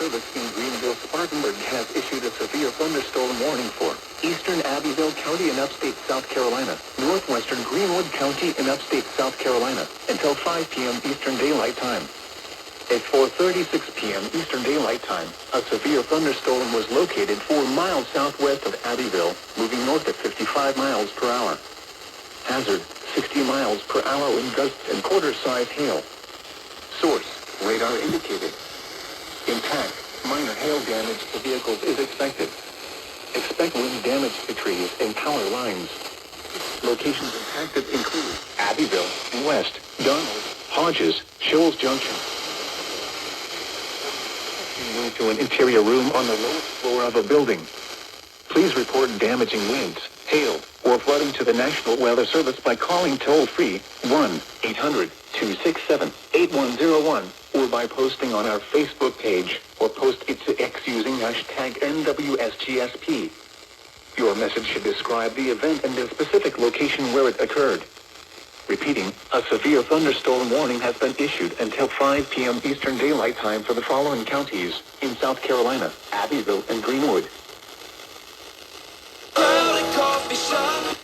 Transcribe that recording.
Service in Greenville, Spartanburg has issued a severe thunderstorm warning for eastern Abbeville County in upstate South Carolina, northwestern Greenwood County in upstate South Carolina, until 5 p.m. Eastern Daylight Time. At 4:36 p.m. Eastern Daylight Time, a severe thunderstorm was located 4 miles southwest of Abbeville, moving north at 55 miles per hour. Hazard, 60 miles per hour wind gusts and quarter-size hail. Source, radar indicated. Impact, minor hail damage to vehicles is expected. Expect wind damage to trees and power lines. Locations impacted include Abbeville, West, Donald, Hodges, Shoals Junction. Move to an interior room on the lowest floor of a building. Please report damaging winds, hail, or flooding to the National Weather Service by calling toll-free 1-800-267-8101 or by posting on our Facebook page or post it to X using hashtag NWSGSP. Your message should describe the event and the specific location where it occurred. Repeating, a severe thunderstorm warning has been issued until 5 p.m. Eastern Daylight Time for the following counties in South Carolina, Abbeville and Greenwood. Coffee shop.